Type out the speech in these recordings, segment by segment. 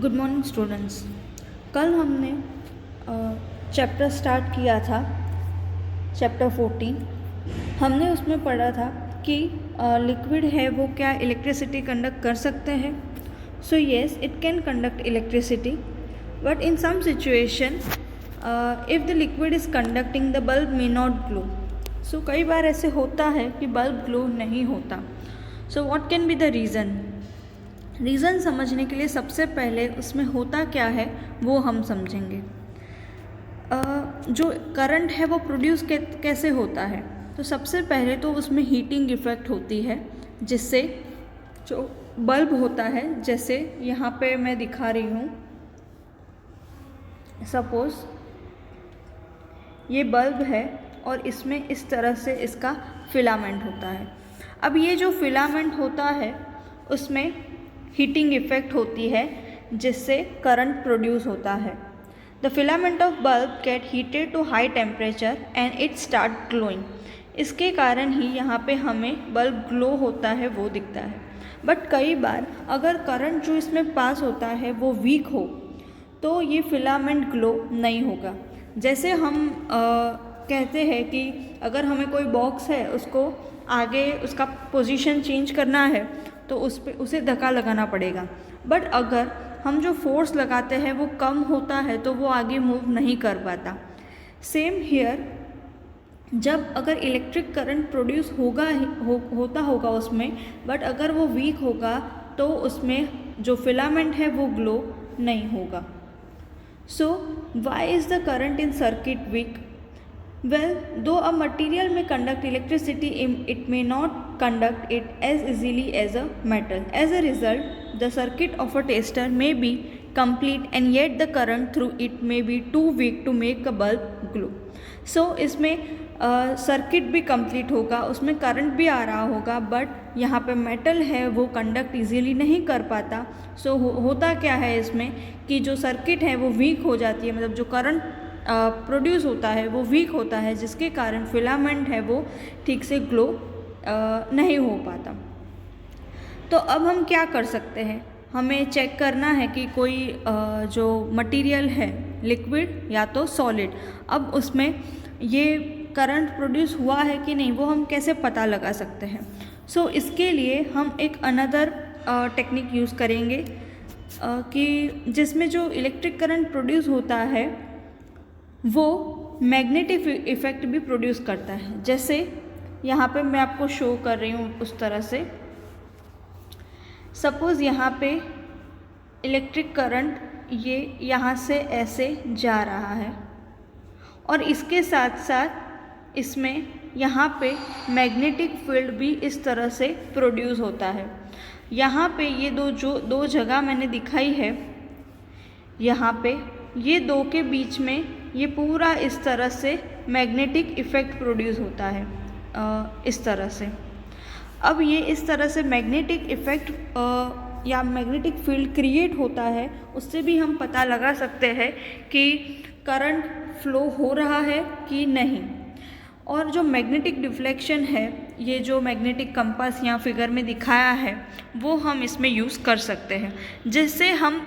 Good morning students. कल हमने chapter start किया था, चैप्टर 14। हमने उसमें पढ़ा था कि लिक्विड है वो क्या इलेक्ट्रिसिटी कंडक्ट कर सकते हैं। So yes, it can conduct electricity, but in some situation if the liquid is conducting the bulb may not glow. So कई बार ऐसे होता है कि बल्ब ग्लो नहीं होता। So what can be the reason समझने के लिए सबसे पहले उसमें होता क्या है वो हम समझेंगे। जो करंट है वो प्रोड्यूस कैसे होता है, तो सबसे पहले तो उसमें हीटिंग इफ़ेक्ट होती है, जिससे जो बल्ब होता है, जैसे यहाँ पे मैं दिखा रही हूँ, सपोज़ ये बल्ब है और इसमें इस तरह से इसका फिलामेंट होता है। अब ये जो फिलामेंट होता है उसमें हीटिंग इफ़ेक्ट होती है, जिससे करंट प्रोड्यूस होता है। The filament of bulb get heated to high temperature and it start glowing. इसके कारण ही यहाँ पे हमें बल्ब ग्लो होता है वो दिखता है। बट कई बार अगर करंट जो इसमें पास होता है वो वीक हो तो ये फिलामेंट ग्लो नहीं होगा। जैसे हम कहते हैं कि अगर हमें कोई बॉक्स है, उसको आगे उसका पोजीशन चेंज करना है तो उसे धक्का लगाना पड़ेगा। बट अगर हम जो फोर्स लगाते हैं वो कम होता है तो वो आगे मूव नहीं कर पाता। सेम हियर, जब अगर इलेक्ट्रिक करंट प्रोड्यूस होता होगा उसमें, बट अगर वो वीक होगा तो उसमें जो फिलामेंट है वो ग्लो नहीं होगा। So why is the current in circuit weak? Well, though a material may conduct electricity, it may not conduct it as easily as a metal. As a result, the circuit of a tester may be complete and yet the current through it may be too weak to make a bulb glow. So, इसमें circuit भी complete होगा, उसमें current भी आ रहा होगा, but यहाँ पे metal है वो कंडक्ट इजीली नहीं कर पाता। सो होता क्या है इसमें कि जो सर्किट है वो वीक हो जाती है, मतलब जो करंट प्रोड्यूस होता है वो वीक होता है, जिसके कारण फिलामेंट है वो ठीक से ग्लो नहीं हो पाता। तो अब हम क्या कर सकते हैं, हमें चेक करना है कि कोई जो मटेरियल है, लिक्विड या तो सॉलिड, अब उसमें ये करंट प्रोड्यूस हुआ है कि नहीं वो हम कैसे पता लगा सकते हैं। सो इसके लिए हम एक अनदर टेक्निक यूज़ करेंगे कि जिसमें जो इलेक्ट्रिक करंट प्रोड्यूस होता है वो मैग्नेटिक इफ़ेक्ट भी प्रोड्यूस करता है। जैसे यहाँ पे मैं आपको शो कर रही हूँ उस तरह से। सपोज़ यहाँ पे इलेक्ट्रिक करंट ये यहाँ से ऐसे जा रहा है और इसके साथ साथ इसमें यहाँ पे मैग्नेटिक फील्ड भी इस तरह से प्रोड्यूस होता है। यहाँ पे ये दो जगह मैंने दिखाई है, यहाँ पे ये दो के बीच में ये पूरा इस तरह से मैग्नेटिक इफ़ेक्ट प्रोड्यूस होता है, इस तरह से। अब ये इस तरह से मैग्नेटिक इफ़ेक्ट या मैग्नेटिक फील्ड क्रिएट होता है, उससे भी हम पता लगा सकते हैं कि करंट फ्लो हो रहा है कि नहीं। और जो मैग्नेटिक डिफ्लेक्शन है, ये जो मैग्नेटिक कंपास यहाँ फिगर में दिखाया है वो हम इसमें यूज़ कर सकते हैं, जिससे हम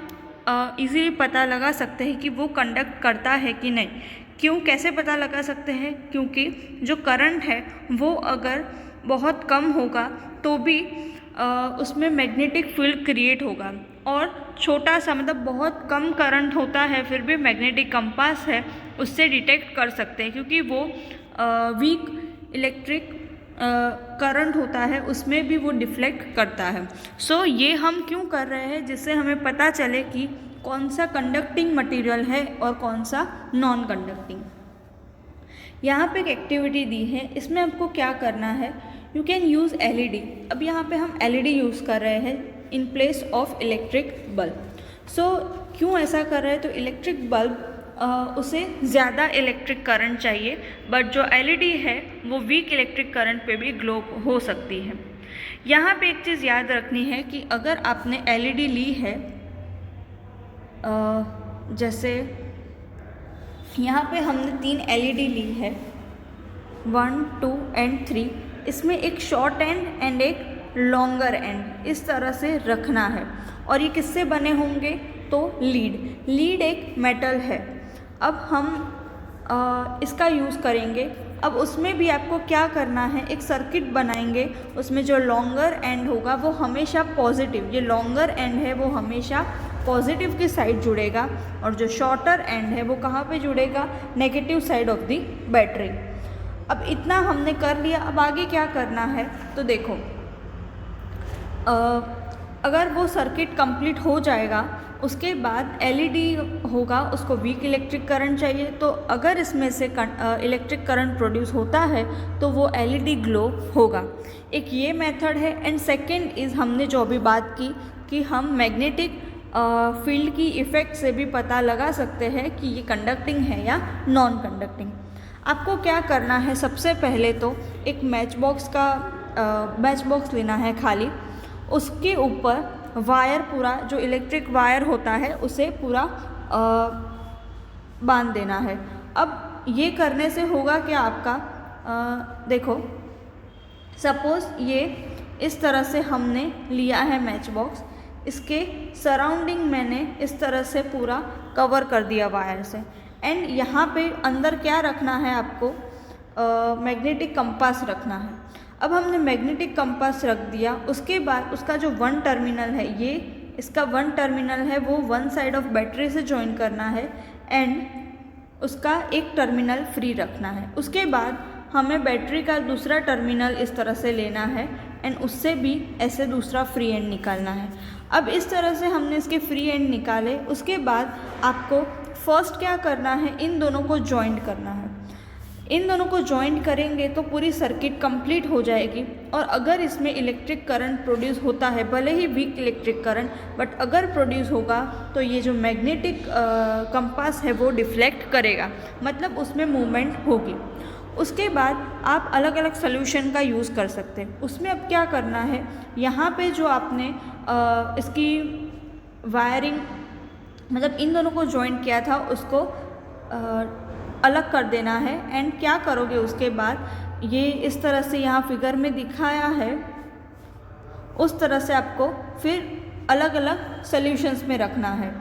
इजीली पता लगा सकते हैं कि वो कंडक्ट करता है कि नहीं। क्यों, कैसे पता लगा सकते हैं? क्योंकि जो करंट है वो अगर बहुत कम होगा तो भी उसमें मैग्नेटिक फील्ड क्रिएट होगा, और छोटा सा मतलब बहुत कम करंट होता है फिर भी मैग्नेटिक कंपास है उससे डिटेक्ट कर सकते हैं, क्योंकि वो वीक इलेक्ट्रिक करंट होता है उसमें भी वो डिफ्लेक्ट करता है। सो ये हम क्यों कर रहे हैं, जिससे हमें पता चले कि कौन सा कंडक्टिंग मटेरियल है और कौन सा नॉन कंडक्टिंग। यहाँ पे एक एक्टिविटी दी है, इसमें आपको क्या करना है, यू कैन यूज़ एलईडी। अब यहाँ पे हम एलईडी यूज़ कर रहे हैं in place of electric bulb. So क्यों ऐसा कर रहे हैं, तो इलेक्ट्रिक बल्ब उसे ज़्यादा इलेक्ट्रिक करंट चाहिए, बट जो एलईडी है वो वीक इलेक्ट्रिक करंट पे भी ग्लो हो सकती है। यहाँ पे एक चीज़ याद रखनी है कि अगर आपने एलईडी ली है, जैसे यहाँ पे हमने 3 एलईडी ली है, 1, 2 एंड 3। इसमें एक शॉर्ट एंड एक लॉन्गर एंड इस तरह से रखना है, और ये किससे बने होंगे? तो लीड एक मेटल है। अब हम इसका यूज़ करेंगे। अब उसमें भी आपको क्या करना है, एक सर्किट बनाएंगे। उसमें जो लॉन्गर एंड होगा वो हमेशा पॉजिटिव, ये लॉन्गर एंड है वो हमेशा पॉजिटिव की साइड जुड़ेगा, और जो शॉर्टर एंड है वो कहाँ पे जुड़ेगा? Negative side of the battery. अब इतना हमने कर लिया। अब आगे क्या करना है? तो देखो, अगर वो सर्किट कंप्लीट हो जाएगा, उसके बाद एलईडी होगा, उसको वीक इलेक्ट्रिक करंट चाहिए। तो अगर इसमें से इलेक्ट्रिक करंट प्रोड्यूस होता है तो वो एलईडी ग्लो होगा। एक ये मेथड है। एंड सेकंड इज़, हमने जो अभी बात की कि हम मैग्नेटिक फील्ड की इफ़ेक्ट से भी पता लगा सकते हैं कि ये कंडक्टिंग है या नॉन कंडक्टिंग। आपको क्या करना है? सबसे पहले तो एक मैच बॉक्स लेना है खाली। उसके ऊपर वायर पूरा, जो इलेक्ट्रिक वायर होता है उसे पूरा बांध देना है। अब ये करने से होगा क्या आपका? देखो, सपोज़ ये इस तरह से हमने लिया है मैच बॉक्स, इसके सराउंडिंग मैंने इस तरह से पूरा कवर कर दिया वायर से। एंड यहाँ पे अंदर क्या रखना है आपको? मैग्नेटिक कंपास रखना है। अब हमने मैग्नेटिक कंपास रख दिया, उसके बाद उसका जो वन टर्मिनल है, ये इसका वन टर्मिनल है, वो वन साइड ऑफ बैटरी से ज्वाइन करना है एंड उसका एक टर्मिनल फ्री रखना है। उसके बाद हमें बैटरी का दूसरा टर्मिनल इस तरह से लेना है एंड उससे भी ऐसे दूसरा फ्री एंड निकालना है। अब इस तरह से हमने इसके फ्री एंड निकाले। उसके बाद आपको फर्स्ट क्या करना है? इन दोनों को जॉइंट करना है। इन दोनों को जॉइंट करेंगे तो पूरी सर्किट कंप्लीट हो जाएगी। और अगर इसमें इलेक्ट्रिक करंट प्रोड्यूस होता है, भले ही वीक इलेक्ट्रिक करंट, बट अगर प्रोड्यूस होगा तो ये जो मैग्नेटिक कंपास है वो डिफ्लेक्ट करेगा, मतलब उसमें मूवमेंट होगी। उसके बाद आप अलग अलग सोल्यूशन का यूज़ कर सकते हैं। उसमें अब क्या करना है? यहाँ पे जो आपने इसकी वायरिंग, मतलब इन दोनों को जॉइंट किया था, उसको अलग कर देना है। एंड क्या करोगे उसके बाद? ये इस तरह से यहाँ फिगर में दिखाया है, उस तरह से आपको फिर अलग अलग सॉल्यूशंस में रखना है।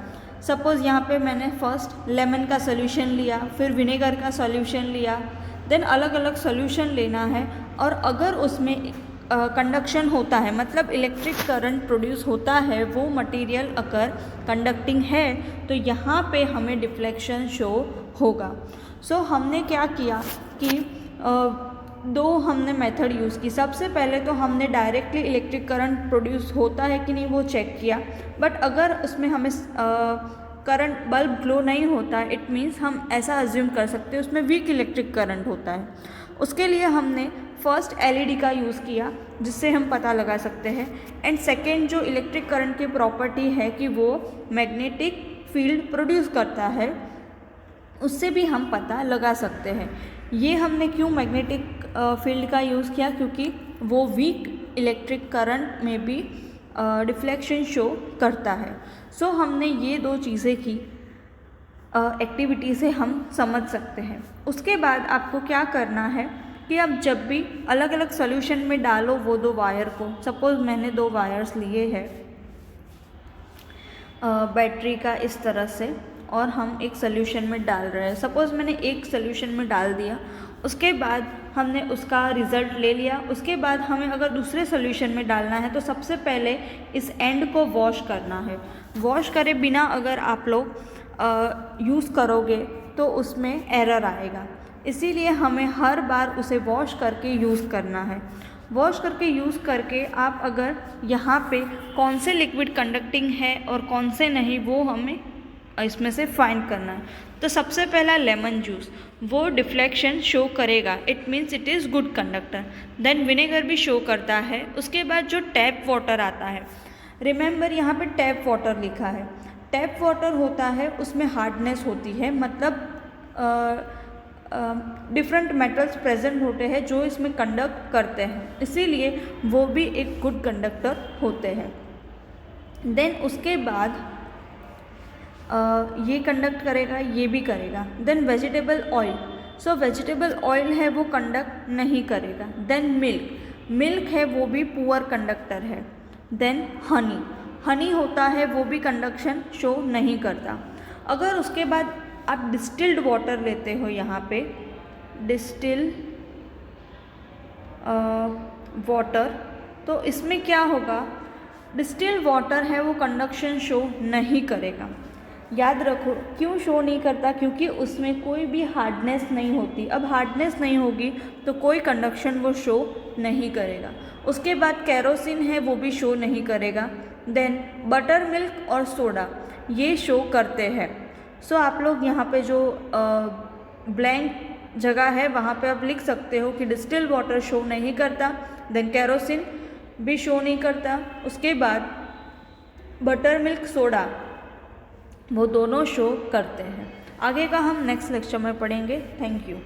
सपोज़ यहाँ पे मैंने फर्स्ट लेमन का सॉल्यूशन लिया, फिर विनेगर का सॉल्यूशन लिया, देन अलग अलग सॉल्यूशन लेना है। और अगर उसमें कंडक्शन होता है, मतलब इलेक्ट्रिक करंट प्रोड्यूस होता है, वो मटेरियल अगर कंडक्टिंग है तो यहाँ पे हमें डिफ्लेक्शन शो होगा। सो हमने क्या किया कि दो हमने मेथड यूज़ की। सबसे पहले तो हमने डायरेक्टली इलेक्ट्रिक करंट प्रोड्यूस होता है कि नहीं वो चेक किया, बट अगर उसमें हमें करंट बल्ब ग्लो नहीं होता, इट मीन्स हम ऐसा अज्यूम कर सकते हैं उसमें वीक इलेक्ट्रिक करंट होता है। उसके लिए हमने फर्स्ट एलईडी का यूज़ किया, जिससे हम पता लगा सकते हैं। एंड सेकेंड, जो इलेक्ट्रिक करंट की प्रॉपर्टी है कि वो मैग्नेटिक फील्ड प्रोड्यूस करता है, उससे भी हम पता लगा सकते हैं। ये हमने क्यों मैग्नेटिक फील्ड का यूज़ किया? क्योंकि वो वीक इलेक्ट्रिक करंट में भी डिफ्लेक्शन शो करता है। सो हमने ये दो चीज़ें की, एक्टिविटी से हम समझ सकते हैं। उसके बाद आपको क्या करना है कि आप जब भी अलग अलग सॉल्यूशन में डालो वो दो वायर को, सपोज़ मैंने दो वायर्स लिए हैं बैटरी का इस तरह से, और हम एक सॉल्यूशन में डाल रहे हैं। सपोज़ मैंने एक सॉल्यूशन में डाल दिया, उसके बाद हमने उसका रिज़ल्ट ले लिया। उसके बाद हमें अगर दूसरे सॉल्यूशन में डालना है तो सबसे पहले इस एंड को वॉश करना है। वॉश करे बिना अगर आप लोग यूज़ करोगे तो उसमें एरर आएगा, इसीलिए हमें हर बार उसे वॉश करके यूज़ करना है। वॉश करके यूज़ करके आप अगर यहाँ पे कौन से लिक्विड कंडक्टिंग है और कौन से नहीं, वो हमें इसमें से फाइंड करना है। तो सबसे पहला लेमन जूस, वो डिफ्लेक्शन शो करेगा, it means it is good conductor. Then vinegar भी शो करता है। उसके बाद जो टैप वाटर आता है, रिमेंबर यहाँ पे टैप वाटर लिखा है। टैप वाटर होता है, उसमें हार्डनेस होती है, मतलब डिफरेंट मेटल्स प्रेजेंट होते हैं जो इसमें कंडक्ट करते हैं, इसीलिए वो भी एक गुड कंडक्टर होते हैं। देन उसके बाद ये कंडक्ट करेगा, ये भी करेगा। देन वेजिटेबल ऑयल, सो वेजिटेबल ऑयल है वो कंडक्ट नहीं करेगा। देन मिल्क है वो भी पुअर कंडक्टर है। देन हनी, हनी होता है वो भी कंडक्शन शो नहीं करता। अगर उसके बाद आप डिस्टिल्ड वाटर लेते हो, यहाँ पे डिस्टिल वाटर, तो इसमें क्या होगा, डिस्टिल्ड वाटर है वो कंडक्शन शो नहीं करेगा। याद रखो क्यों शो नहीं करता, क्योंकि उसमें कोई भी हार्डनेस नहीं होती। अब हार्डनेस नहीं होगी तो कोई कंडक्शन वो शो नहीं करेगा। उसके बाद केरोसिन है वो भी शो नहीं करेगा। देन बटर मिल्क और सोडा ये शो करते हैं। सो आप लोग यहाँ पे जो ब्लैंक जगह है वहाँ पे आप लिख सकते हो कि डिस्टिल्ड वाटर शो नहीं करता, देन केरोसिन भी शो नहीं करता, उसके बाद बटर मिल्क सोडा वो दोनों शो करते हैं। आगे का हम नेक्स्ट लेक्चर में पढ़ेंगे। Thank you.